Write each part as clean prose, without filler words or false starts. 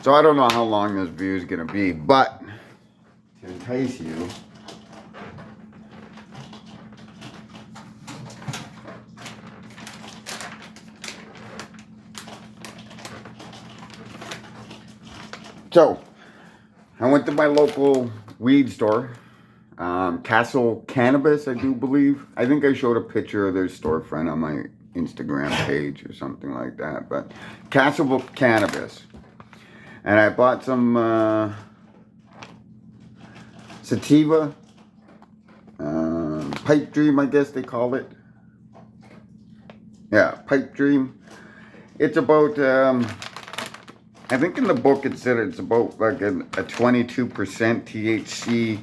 So I don't know how long this video is going to be, but to entice you, so I went to my local weed store, Castle Cannabis, I do believe. I think I showed a picture of their storefront on my Instagram page or something like that, but Castle Cannabis. And I bought some sativa, pipe dream, I guess they call it. Yeah, pipe dream. It's about, I think in the book it said it's about like a 22% THC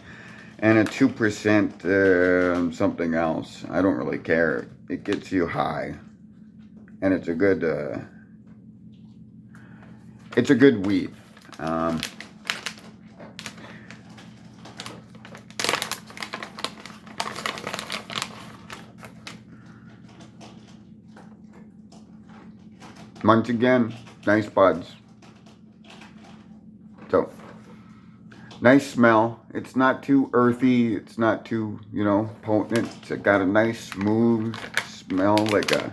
and a 2% something else. I don't really care. It gets you high. And it's a good weed. Once again, nice buds. So, nice smell. It's not too earthy. It's not too, you know, potent. It's got a nice smooth smell, like a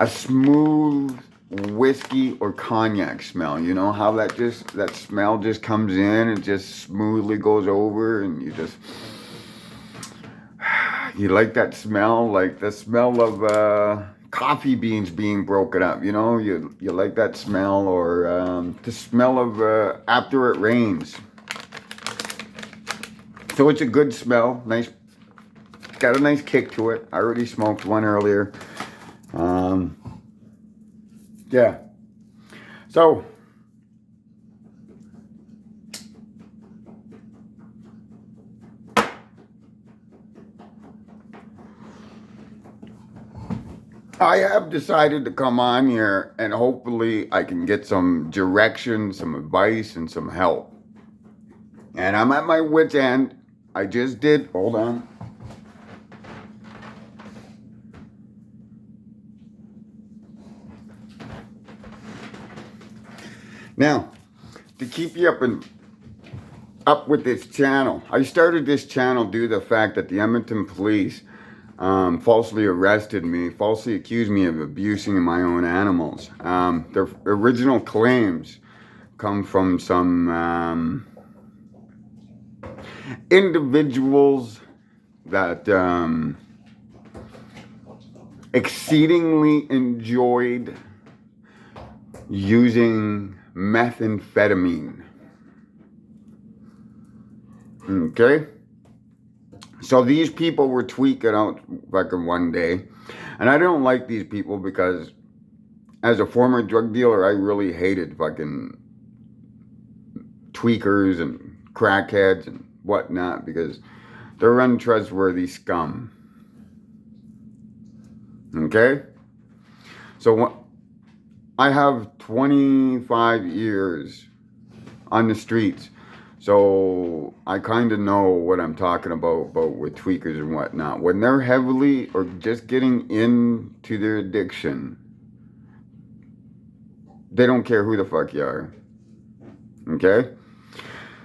smooth whiskey or cognac smell. You know how that smell just comes in and just smoothly goes over, and you like that smell, like the smell of coffee beans being broken up. You know, you like that smell, or the smell of after it rains. So it's a good smell, nice, got a nice kick to it. I already smoked one earlier. Yeah. So I have decided to come on here and hopefully I can get some direction, some advice, and some help. And I'm at my wit's end. I just did, hold on. Now, to keep you up with this channel, I started this channel due to the fact that the Edmonton police falsely arrested me, falsely accused me of abusing my own animals. Their original claims come from some individuals that exceedingly enjoyed using methamphetamine. Okay? So these people were tweaking out fucking one day. And I don't like these people because as a former drug dealer, I really hated fucking tweakers and crackheads and whatnot, because they're untrustworthy scum. Okay? So I have 25 years on the streets, so I kind of know what I'm talking about with tweakers and whatnot. When they're heavily or just getting into their addiction, they don't care who the fuck you are. Okay?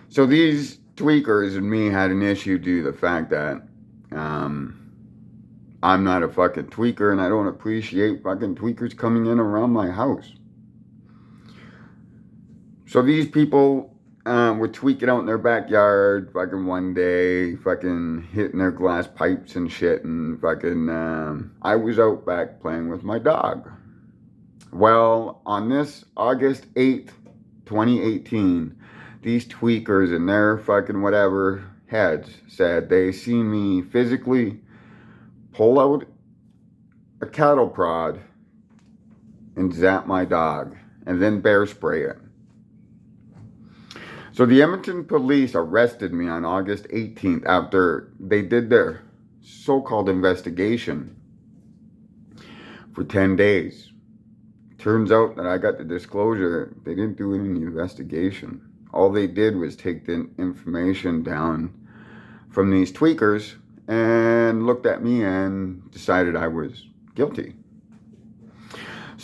So these tweakers and me had an issue due to the fact that I'm not a fucking tweaker, and I don't appreciate fucking tweakers coming in around my house. So these people were tweaking out in their backyard fucking one day, fucking hitting their glass pipes and shit, and fucking I was out back playing with my dog. Well, on this August 8th, 2018, these tweakers and their fucking whatever heads said they seen me physically pull out a cattle prod and zap my dog and then bear spray it. So the Edmonton police arrested me on August 18th after they did their so-called investigation for 10 days. Turns out that I got the disclosure. They didn't do any investigation. All they did was take the information down from these tweakers and looked at me and decided I was guilty.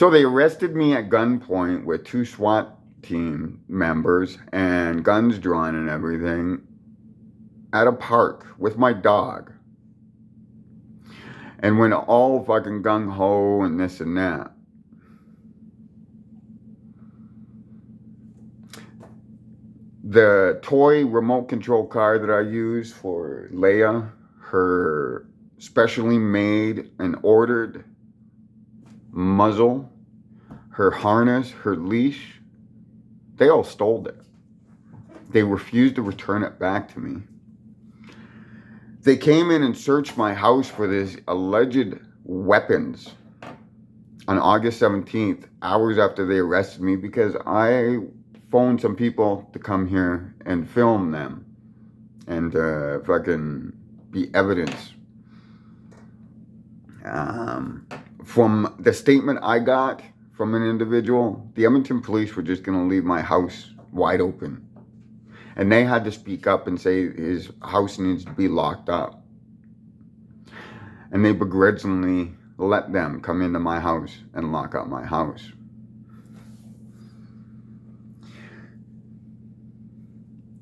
So they arrested me at gunpoint with 2 SWAT team members and guns drawn and everything at a park with my dog. And went all fucking gung-ho and this and that. The toy remote control car that I use for Leia, her specially made and ordered muzzle, her harness, her leash, they all stole it. They refused to return it back to me. They came in and searched my house for these alleged weapons on August 17th, hours after they arrested me, because I phoned some people to come here and film them and fucking be evidence. From the statement I got from an individual, the Edmonton police were just going to leave my house wide open. And they had to speak up and say his house needs to be locked up. And they begrudgingly let them come into my house and lock up my house.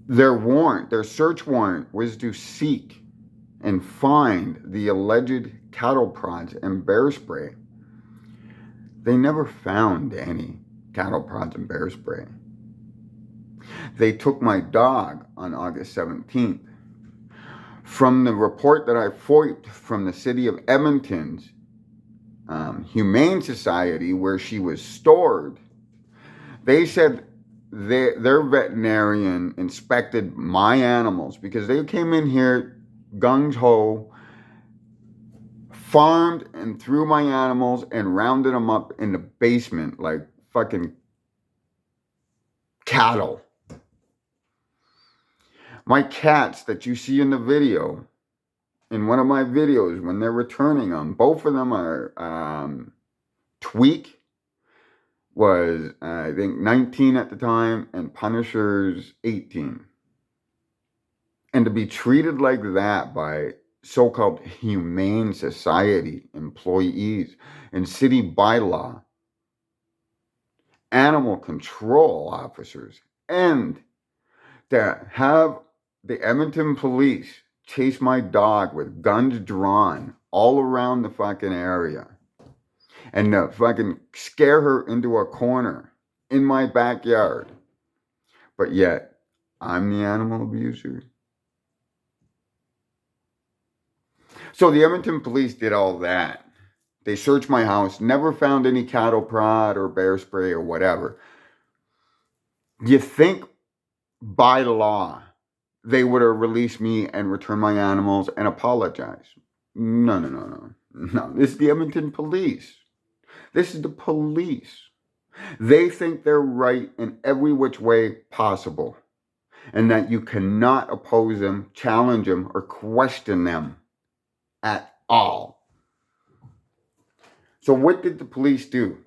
Their warrant, their search warrant, was to seek and find the alleged cattle prods and bear spray. They never found any cattle prods and bear spray. They took my dog on August 17th. From the report that I FOIP'd from the city of Edmonton's Humane Society, where she was stored, they said their veterinarian inspected my animals because they came in here gung-ho, farmed and threw my animals and rounded them up in the basement like fucking cattle. My cats that you see in the video, in one of my videos when they're returning them, both of them are Tweak was I think 19 at the time and Punisher's 18. And to be treated like that by so-called Humane Society employees and city bylaw, animal control officers, and to have the Edmonton police chase my dog with guns drawn all around the fucking area and to fucking scare her into a corner in my backyard. But yet, I'm the animal abuser. So the Edmonton police did all that. They searched my house, never found any cattle prod or bear spray or whatever. You think by law they would have released me and returned my animals and apologized? No. This is the Edmonton police. This is the police. They think they're right in every which way possible, and that you cannot oppose them, challenge them, or question them at all. So what did the police do?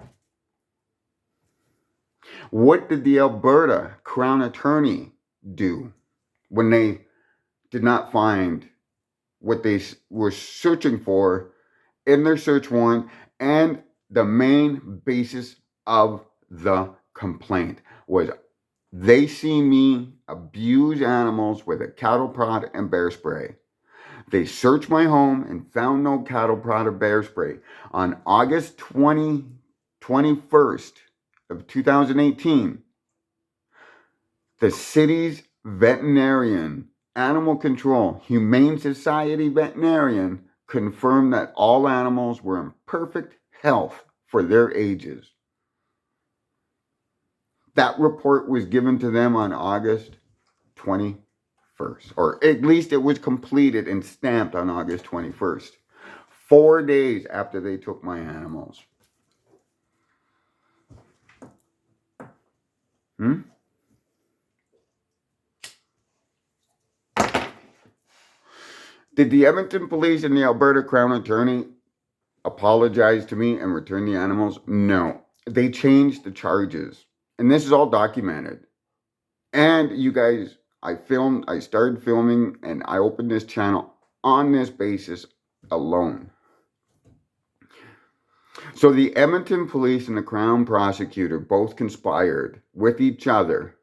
What did the Alberta Crown Attorney do when they did not find what they were searching for in their search warrant and the main basis of the complaint was they see me abuse animals with a cattle prod and bear spray. They searched my home and found no cattle prod or bear spray. On August 21st of 2018, the city's veterinarian, animal control, Humane Society veterinarian confirmed that all animals were in perfect health for their ages. That report was given to them on August 21st, or at least it was completed and stamped on August 21st, 4 days after they took my animals. Did the Edmonton police and the Alberta Crown Attorney apologize to me and return the animals? No. They changed the charges. And this is all documented. And you guys, I started filming, and I opened this channel on this basis alone. So the Edmonton police and the Crown prosecutor both conspired with each other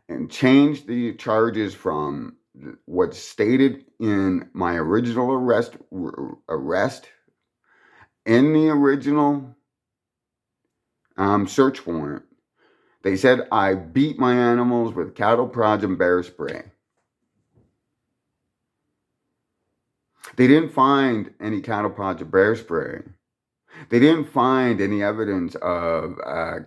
and changed the charges from what's stated in my original arrest in the original search warrant. They said I beat my animals with cattle prods and bear spray. They didn't find any cattle prods or bear spray. They didn't find any evidence of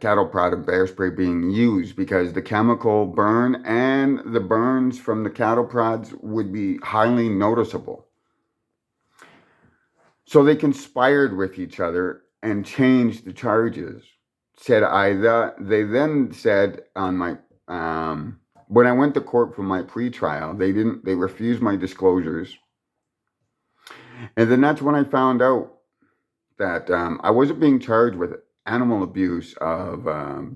cattle prod and bear spray being used because the chemical burn and the burns from the cattle prods would be highly noticeable. So they conspired with each other and changed the charges. They then said on my when I went to court for my pre-trial, they refused my disclosures. And then that's when I found out that I wasn't being charged with animal abuse of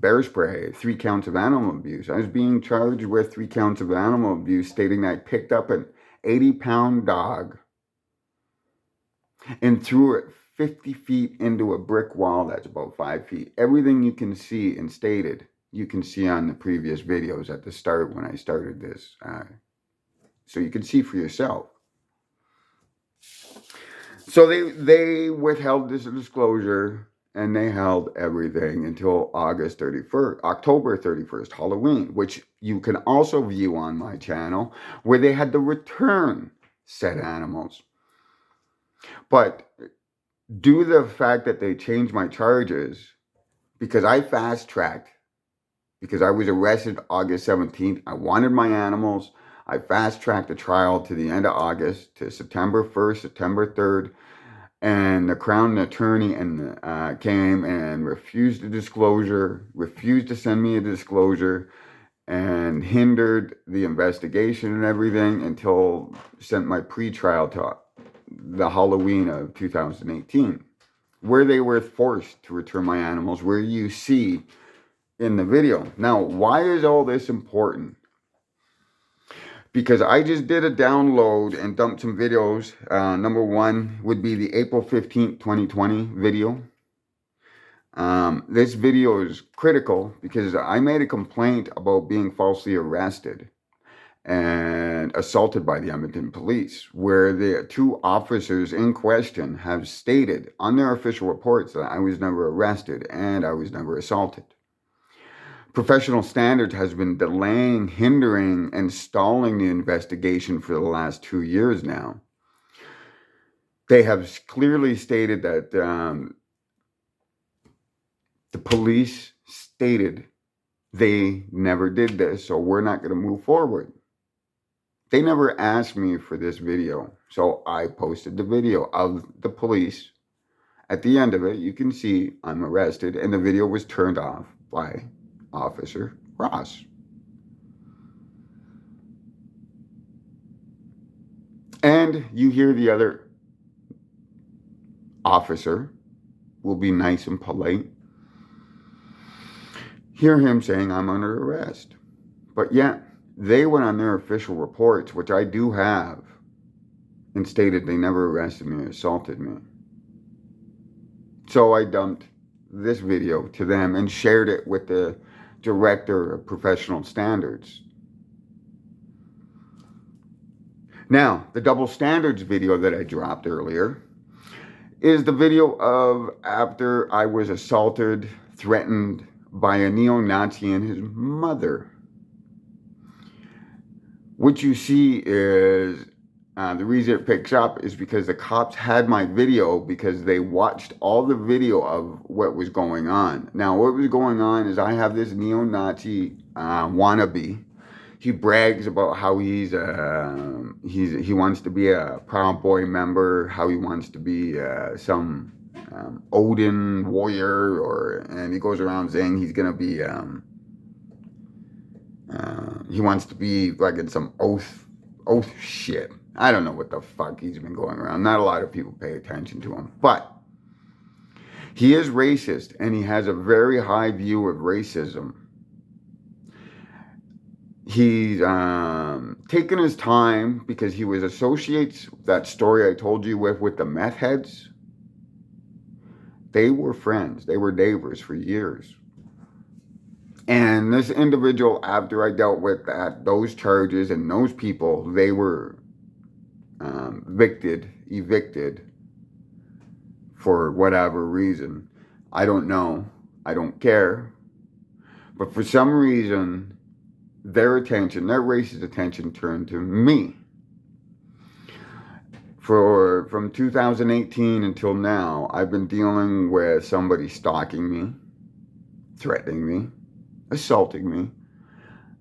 bear spray, 3 counts of animal abuse. I was being charged with 3 counts of animal abuse, stating that I picked up an 80-pound dog and threw it 50 feet into a brick wall that's about 5 feet. Everything you can see and stated, you can see on the previous videos at the start when I started this. So you can see for yourself. So they withheld this disclosure and they held everything until October 31st, Halloween, which you can also view on my channel, where they had to return said animals. But due to the fact that they changed my charges, because I fast-tracked, because I was arrested August 17th, I wanted my animals, I fast-tracked the trial to the end of August, to September 1st, September 3rd, and the Crown attorney came and refused a disclosure, refused to send me a disclosure, and hindered the investigation and everything until sent my pre-trial to the Halloween of 2018, where they were forced to return my animals, where you see in the video. Now, why is all this important? Because I just did a download and dumped some videos. Number one would be the April 15th, 2020 video. This video is critical because I made a complaint about being falsely arrested and assaulted by the Edmonton police, where the 2 officers in question have stated on their official reports that I was never arrested and I was never assaulted. Professional Standards has been delaying, hindering, and stalling the investigation for the last 2 years now. They have clearly stated that the police stated they never did this, so we're not going to move forward. They never asked me for this video, so I posted the video of the police. At the end of it, you can see I'm arrested, and the video was turned off by Officer Ross. And you hear the other officer, will be nice and polite, hear him saying I'm under arrest. But yet, they went on their official reports, which I do have, and stated they never arrested me or assaulted me. So I dumped this video to them and shared it with the Director of Professional Standards. Now, the double standards video that I dropped earlier is the video of after I was assaulted, threatened by a neo-Nazi and his mother. What you see is, the reason it picks up is because the cops had my video because they watched all the video of what was going on. Now, what was going on is I have this neo-Nazi wannabe. He brags about how he wants to be a Proud Boy member, how he wants to be some Odin warrior, and he goes around saying he's gonna be he wants to be like in some oath shit. I don't know what the fuck he's been going around. Not a lot of people pay attention to him, but he is racist and he has a very high view of racism. He's taken his time because he was associates that story I told you with the meth heads. They were friends. They were neighbors for years. And this individual, after I dealt with those charges and those people, they were evicted for whatever reason. I don't know. I don't care. But for some reason, their racist attention turned to me. From 2018 until now, I've been dealing with somebody stalking me, threatening me, assaulting me,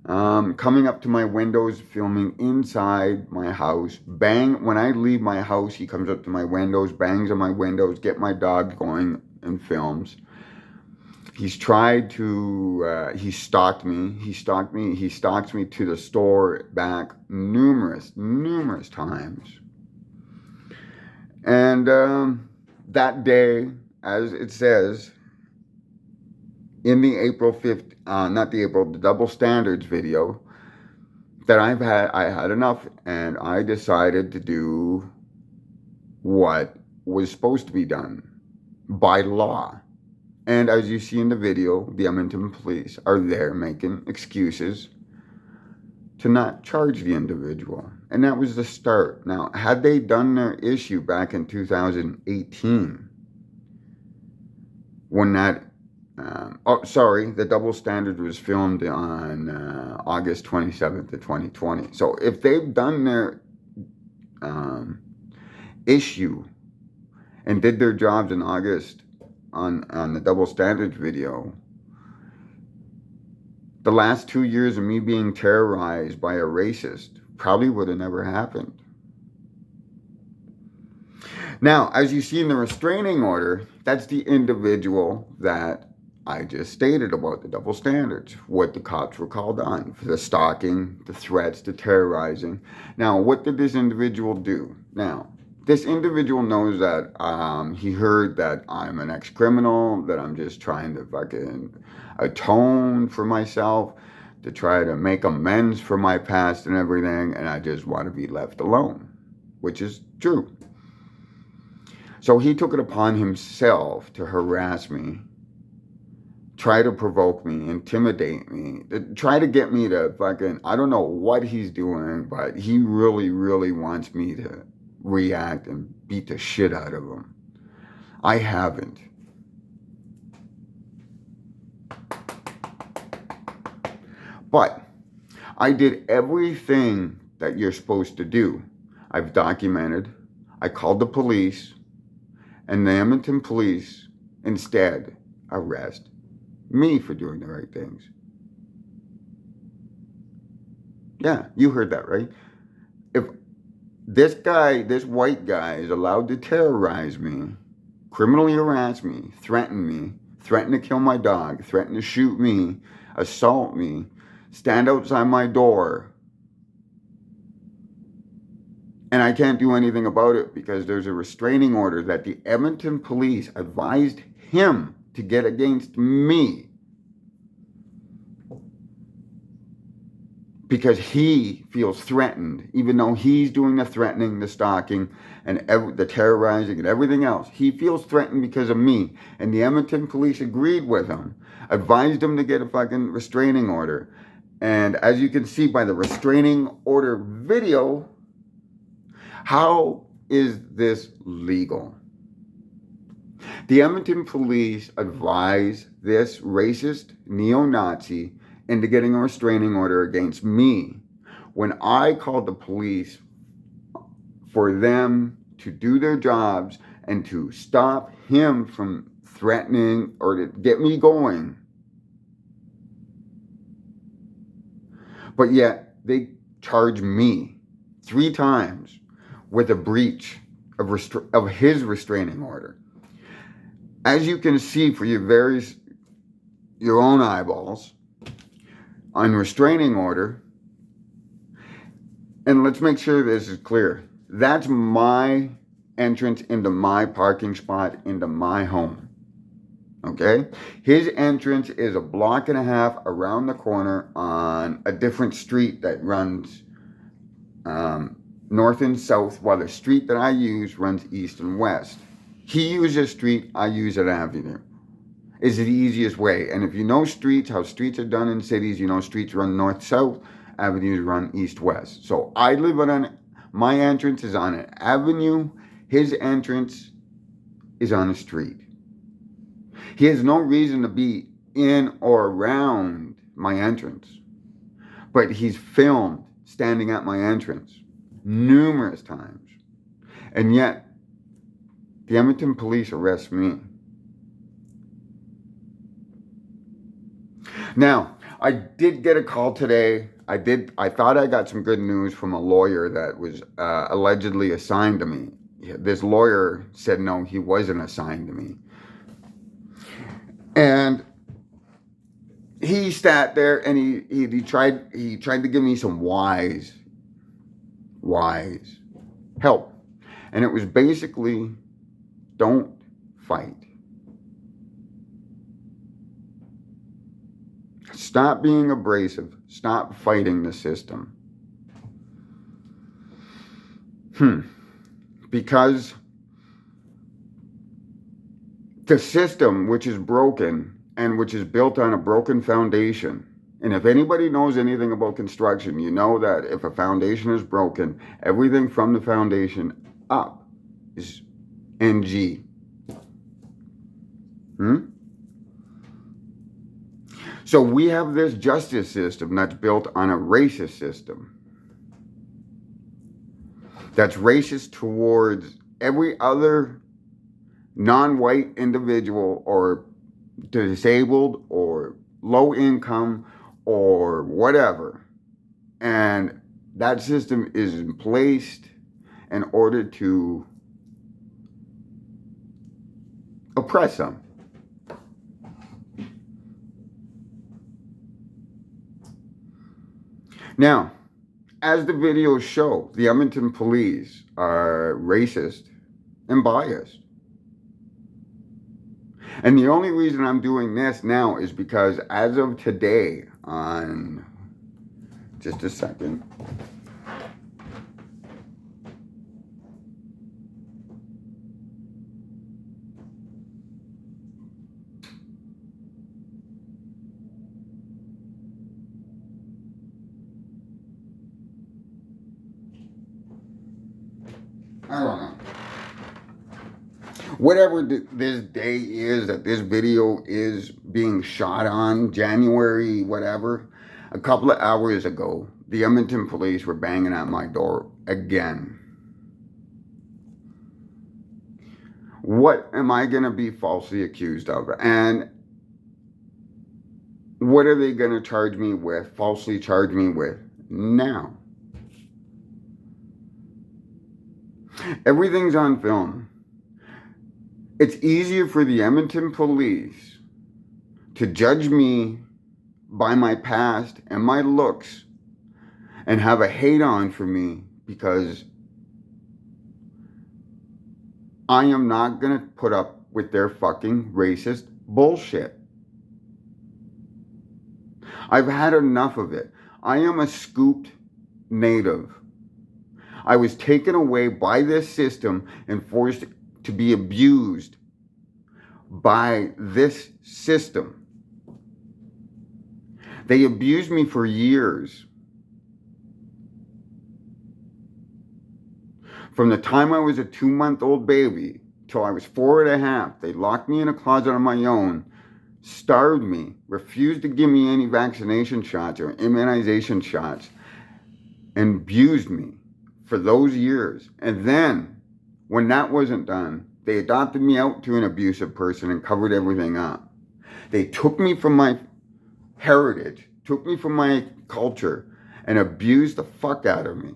coming up to my windows, filming inside my house, when I leave my house, he comes up to my windows, bangs on my windows, get my dog going and films. He's tried to, he stalked me, he stalks me to the store back numerous times. And that day, as it says, in the the double standards video, that I had enough, and I decided to do what was supposed to be done by law. And as you see in the video, the Edmonton police are there making excuses to not charge the individual. And that was the start. Now, had they done their issue back in 2018, when that, the double standard was filmed on August 27th of 2020. So if they've done their issue and did their jobs in August on the double standards video, the last 2 years of me being terrorized by a racist probably would have never happened. Now, as you see in the restraining order, that's the individual that I just stated about the double standards, what the cops were called on for the stalking, the threats, the terrorizing. Now, what did this individual do? Now, this individual knows that he heard that I'm an ex-criminal, that I'm just trying to fucking atone for myself, to try to make amends for my past and everything, and I just want to be left alone, which is true. So he took it upon himself to harass me, try to provoke me, intimidate me, try to get me to fucking, I don't know what he's doing, but he really wants me to react and beat the shit out of him. I haven't. But I did everything that you're supposed to do. I've documented, I called the police, and the Edmonton police instead arrest me for doing the right things. Yeah, you heard that right. If this white guy is allowed to terrorize me, criminally harass me, threaten to kill my dog, threaten to shoot me, assault me, stand outside my door, and I can't do anything about it because there's a restraining order that the Edmonton police advised him to get against me because he feels threatened, even though he's doing the threatening, the stalking, and the terrorizing and everything else. He feels threatened because of me, and the Edmonton police agreed with him, advised him to get a fucking restraining order. And as you can see by the restraining order video, how is this legal? The Edmonton police advised this racist neo-Nazi into getting a restraining order against me when I called the police for them to do their jobs and to stop him from threatening or to get me going. But yet they charge me 3 times with a breach of his restraining order. As you can see for your own eyeballs, on restraining order, and let's make sure this is clear, that's my entrance into my parking spot, into my home. Okay? His entrance is a block and a half around the corner on a different street that runs north and south, while the street that I use runs east and west. He uses a street, I use an avenue. Is the easiest way. And if you know streets, how streets are done in cities, you know streets run north-south, avenues run east-west. So I live on my entrance is on an avenue, his entrance is on a street. He has no reason to be in or around my entrance, but he's filmed standing at my entrance numerous times. And yet, the Edmonton police arrest me. Now, I did get a call today. I thought I got some good news from a lawyer that was allegedly assigned to me. This lawyer said no, he wasn't assigned to me. And he sat there and he tried to give me some wise help. And it was basically, don't fight. Stop being abrasive. Stop fighting the system. Because the system, which is broken and which is built on a broken foundation, and if anybody knows anything about construction, you know that if a foundation is broken, everything from the foundation up is NG. So we have this justice system that's built on a racist system. That's racist towards every other non-white individual or disabled or low income or whatever. And that system is placed in order to oppress them. Now, as the videos show, the Edmonton police are racist and biased. And the only reason I'm doing this now is because as of today, on just a second. I don't know. Whatever this day is that this video is being shot on, January whatever, a couple of hours ago, the Edmonton police were banging at my door again. What am I going to be falsely accused of? And what are they going to charge me with, falsely charge me with now? Everything's on film. It's easier for the Edmonton police to judge me by my past and my looks and have a hate on for me because I am not going to put up with their fucking racist bullshit. I've had enough of it. I am a scooped native. I was taken away by this system and forced to be abused by this system. They abused me for years. From the time I was a 2-month-old baby till I was 4.5, they locked me in a closet on my own, starved me, refused to give me any vaccination shots or immunization shots, and abused me for those years. And then, when that wasn't done, they adopted me out to an abusive person and covered everything up. They took me from my heritage, took me from my culture, and abused the fuck out of me.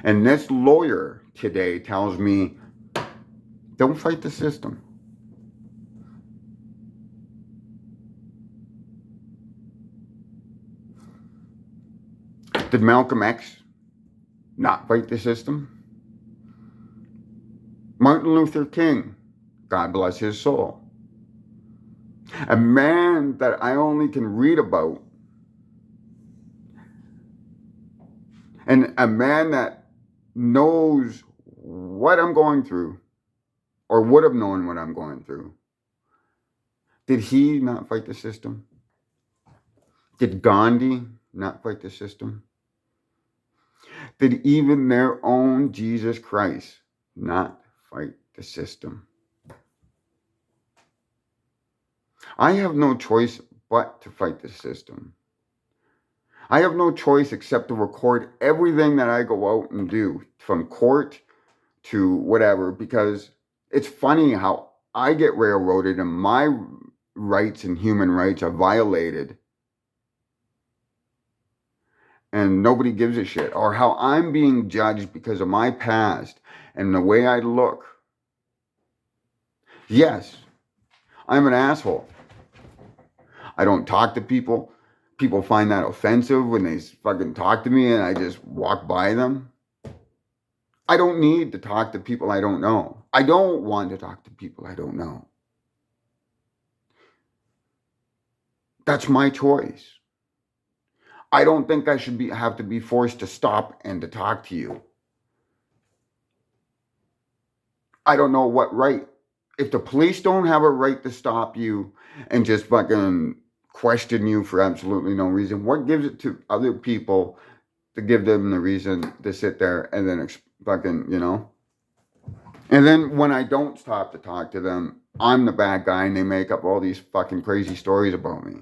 And this lawyer today tells me, don't fight the system. Did Malcolm X not fight the system? Martin Luther King, God bless his soul. A man that I only can read about. And a man that knows what I'm going through, or would have known what I'm going through, did he not fight the system? Did Gandhi not fight the system? Did even their own Jesus Christ not fight the system? I have no choice but to fight the system. I have no choice except to record everything that I go out and do, from court to whatever, because it's funny how I get railroaded and my rights and human rights are violated and nobody gives a shit, or how I'm being judged because of my past and the way I look. Yes, I'm an asshole. I don't talk to people. People find that offensive when they fucking talk to me and I just walk by them. I don't need to talk to people I don't know. I don't want to talk to people I don't know. That's my choice. I don't think I should have to be forced to stop and to talk to you. I don't know what right. If the police don't have a right to stop you and just fucking question you for absolutely no reason, what gives it to other people to give them the reason to sit there and then fucking, you know? And then when I don't stop to talk to them, I'm the bad guy and they make up all these fucking crazy stories about me.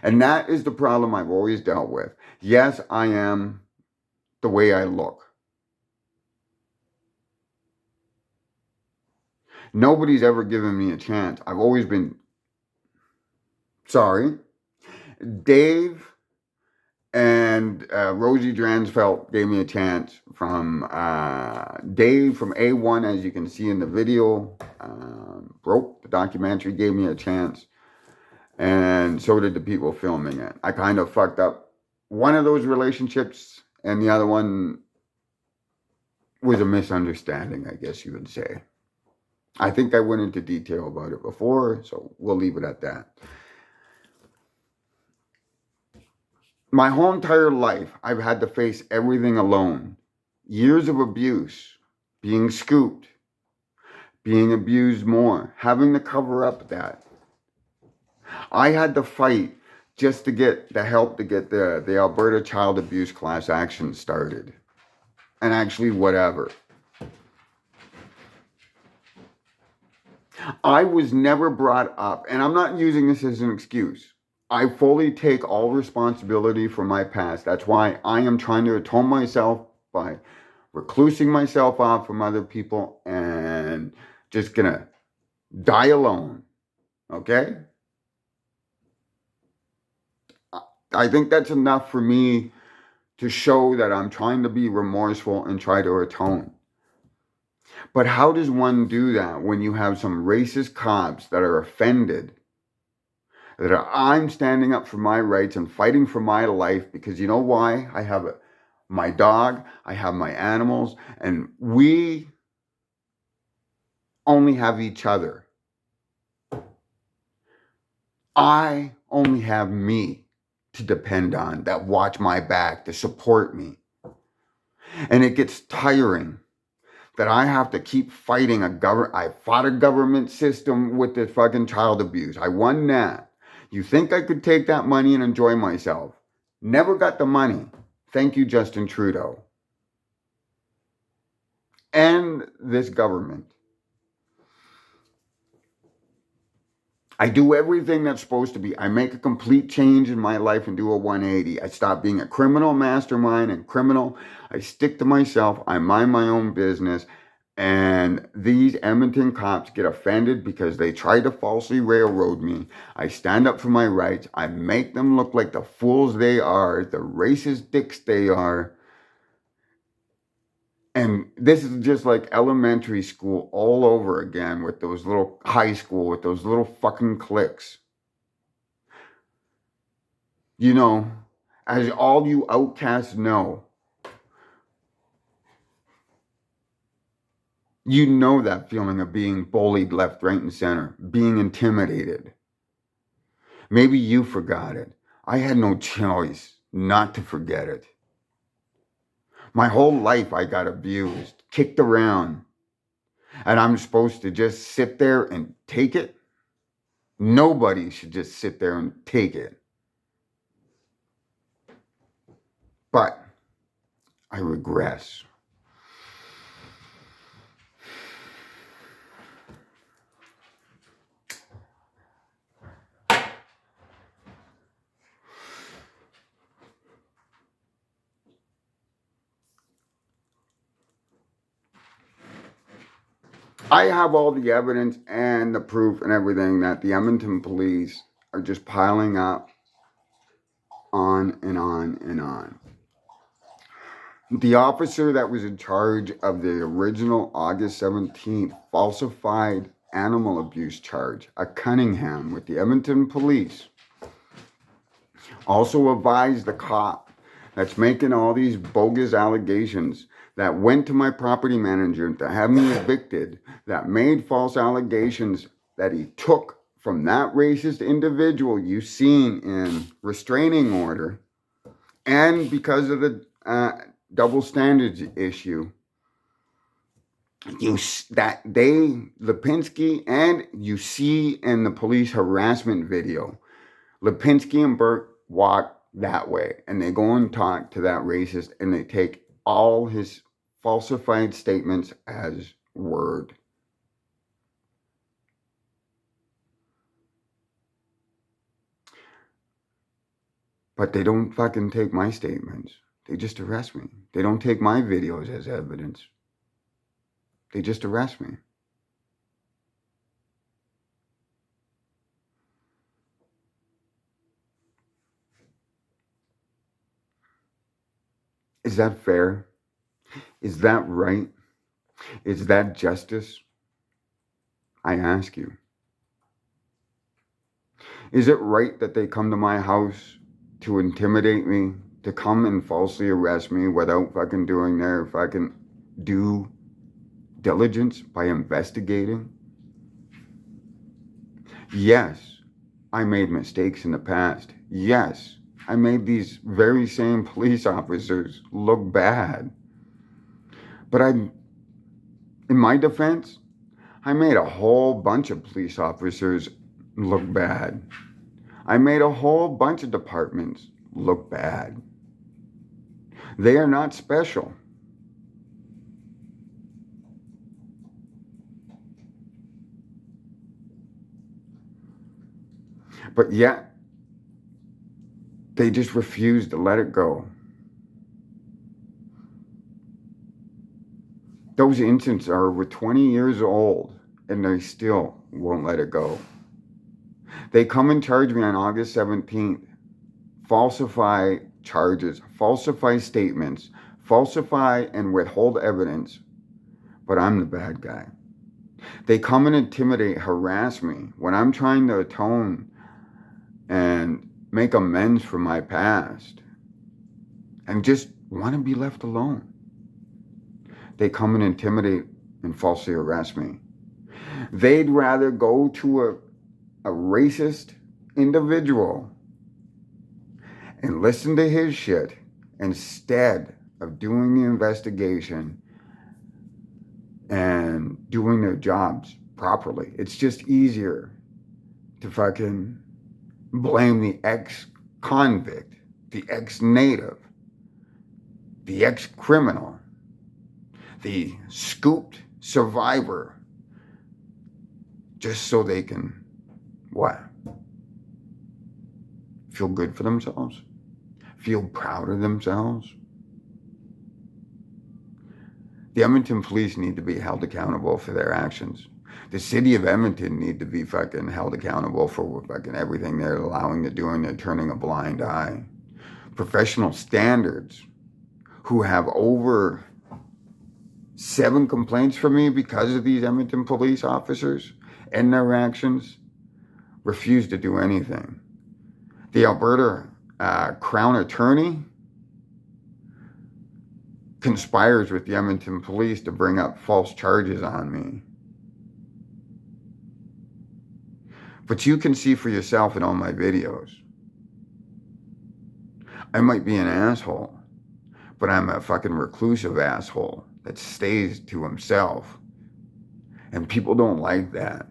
And that is the problem I've always dealt with. Yes, I am the way I look. Nobody's ever given me a chance. I've always been sorry. Dave and Rosie Dransfeld gave me a chance. From Dave from A1, as you can see in the video, Broke, the documentary, gave me a chance. And so did the people filming it. I kind of fucked up one of those relationships, and the other one was a misunderstanding, I guess you would say. I think I went into detail about it before, so we'll leave it at that. My whole entire life, I've had to face everything alone. Years of abuse, being scooped, being abused more, having to cover up that. I had to fight just to get the help to get the Alberta Child Abuse class action started. And actually, whatever. I was never brought up, and I'm not using this as an excuse. I fully take all responsibility for my past. That's why I am trying to atone myself by reclusing myself off from other people and just gonna die alone. Okay? I think that's enough for me to show that I'm trying to be remorseful and try to atone. But how does one do that when you have some racist cops that are offended that I'm standing up for my rights and fighting for my life? Because you know why? I have my dog, I have my animals, and we only have each other. I only have me to depend on, that watch my back, to support me. And it gets tiring that I have to keep fighting I fought a government system with the fucking child abuse. I won that. You think I could take that money and enjoy myself? Never got the money. Thank you, Justin Trudeau. And this government. I do everything that's supposed to be. I make a complete change in my life and do a 180. I stop being a criminal mastermind and criminal. I stick to myself. I mind my own business. And these Edmonton cops get offended because they try to falsely railroad me. I stand up for my rights. I make them look like the fools they are, the racist dicks they are. And this is just like elementary school all over again with those little high school, with those little fucking cliques. You know, as all you outcasts know, you know that feeling of being bullied left, right, and center, being intimidated. Maybe you forgot it. I had no choice not to forget it. My whole life I got abused. kicked around, and I'm supposed to just sit there and take it? Nobody should just sit there and take it. But I regress. I have all the evidence and the proof and everything that the Edmonton police are just piling up on and on and on. The officer that was in charge of the original August 17th falsified animal abuse charge, a Cunningham with the Edmonton police, also advised the cop that's making all these bogus allegations that went to my property manager to have me evicted, that made false allegations that he took from that racist individual you seen in restraining order, and because of the double standards issue, Lipinski, and you see in the police harassment video, Lipinski and Burke walk that way, and they go and talk to that racist, and they take all his falsified statements as word. But they don't fucking take my statements. They just arrest me. They don't take my videos as evidence. They just arrest me. Is that fair? Is that right? Is that justice? I ask you. Is it right that they come to my house to intimidate me, to come and falsely arrest me without fucking doing their fucking due diligence by investigating? Yes, I made mistakes in the past. Yes, I made these very same police officers look bad. But in my defense, I made a whole bunch of police officers look bad. I made a whole bunch of departments look bad. They are not special. But yet, they just refuse to let it go. Those incidents are over 20 years old, and they still won't let it go. They come and charge me on August 17th, falsify charges, falsify statements, falsify and withhold evidence, but I'm the bad guy. They come and intimidate, harass me when I'm trying to atone and make amends for my past and just want to be left alone. They come and intimidate and falsely arrest me. They'd rather go to a racist individual and listen to his shit instead of doing the investigation and doing their jobs properly. It's just easier to fucking blame the ex-convict, the ex-native, the ex-criminal, the scooped survivor, just so they can, what? Feel good for themselves? Feel proud of themselves? The Edmonton police need to be held accountable for their actions. The city of Edmonton need to be fucking held accountable for fucking everything they're allowing to do, and they're turning a blind eye. Professional standards, who have over 7 complaints from me because of these Edmonton police officers and their actions, refuse to do anything. The Alberta Crown Attorney conspires with the Edmonton police to bring up false charges on me. But you can see for yourself in all my videos. I might be an asshole, but I'm a fucking reclusive asshole. that stays to himself. And people don't like that.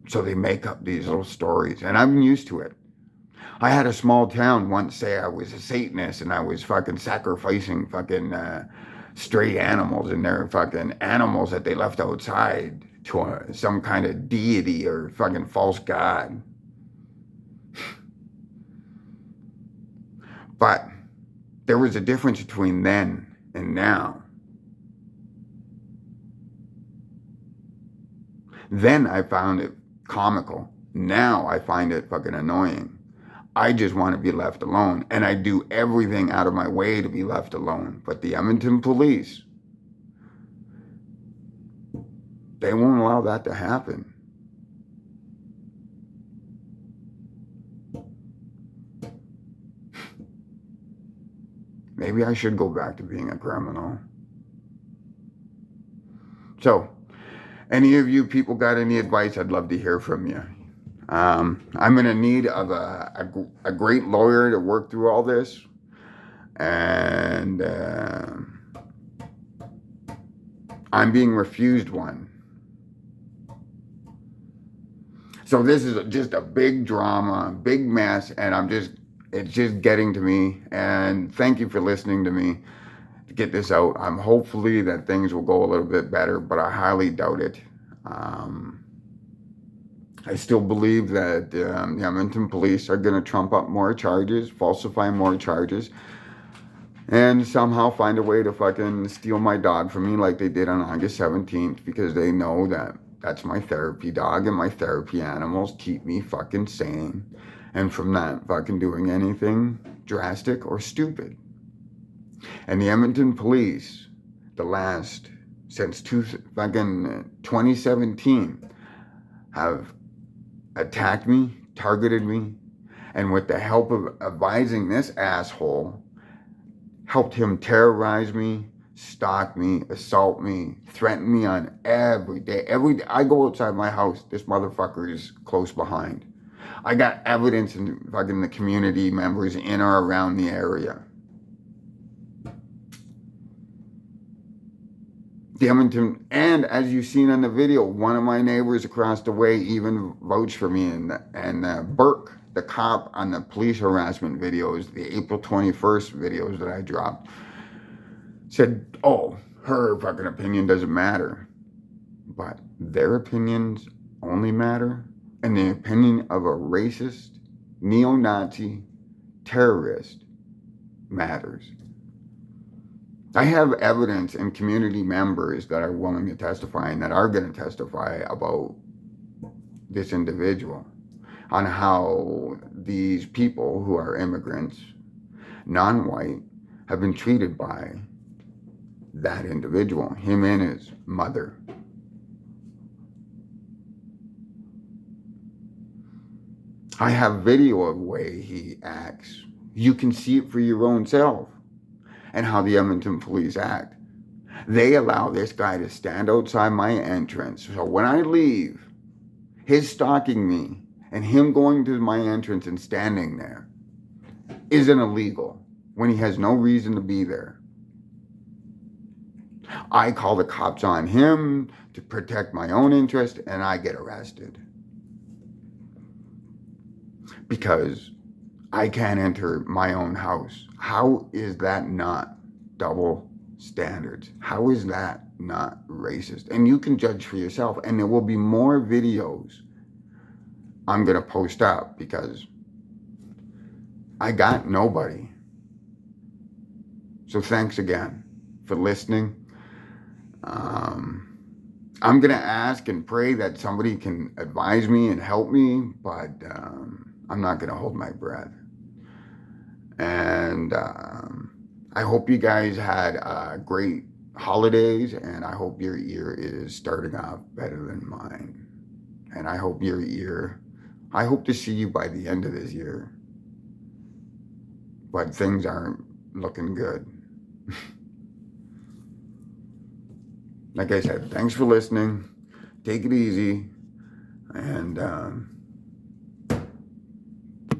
So they make up these little stories, and I'm used to it. I had a small town once say I was a Satanist and I was fucking sacrificing fucking stray animals, and they're fucking animals that they left outside to some kind of deity or fucking false god. But there was a difference between then and now. Then I found it comical. Now I find it fucking annoying. I just want to be left alone, and I do everything out of my way to be left alone. But the Edmonton police, they won't allow that to happen. Maybe I should go back to being a criminal. So, any of you people got any advice? I'd love to hear from you. I'm in a need of a great lawyer to work through all this. And I'm being refused one. So this is just a big drama, big mess, and it's just getting to me. And thank you for listening to me to get this out. I'm hopefully that things will go a little bit better, but I highly doubt it. I still believe that the Edmonton police are going to trump up more charges, falsify more charges, and somehow find a way to fucking steal my dog from me like they did on August 17th, because they know that that's my therapy dog and my therapy animals keep me fucking sane and from not fucking doing anything drastic or stupid. And the Edmonton police, since 2017, have attacked me, targeted me, and with the help of advising this asshole, helped him terrorize me, stalk me, assault me, threaten me on every day. Every day I go outside my house, this motherfucker is close behind. I got evidence in fucking the community members in or around the area. The Edmonton, and as you've seen on the video, one of my neighbors across the way even vouched for me, and Burke, the cop on the police harassment videos, the April 21st videos that I dropped, said, oh, her fucking opinion doesn't matter. But their opinions only matter, and the opinion of a racist, neo-Nazi, terrorist matters. I have evidence and community members that are willing to testify and that are going to testify about this individual, on how these people who are immigrants, non-white, have been treated by that individual, him and his mother. I have video of the way he acts. You can see it for your own self. And how the Edmonton police act. They allow this guy to stand outside my entrance. So when I leave, his stalking me and him going to my entrance and standing there isn't illegal when he has no reason to be there. I call the cops on him to protect my own interest, and I get arrested. Because I can't enter my own house. How is that not double standards? How is that not racist? And you can judge for yourself. And there will be more videos I'm going to post up, because I got nobody. So thanks again for listening. I'm going to ask and pray that somebody can advise me and help me, but I'm not going to hold my breath. And I hope you guys had great holidays, and I hope your year is starting off better than mine. And I hope I hope to see you by the end of this year. But things aren't looking good. Like I said, thanks for listening. Take it easy. And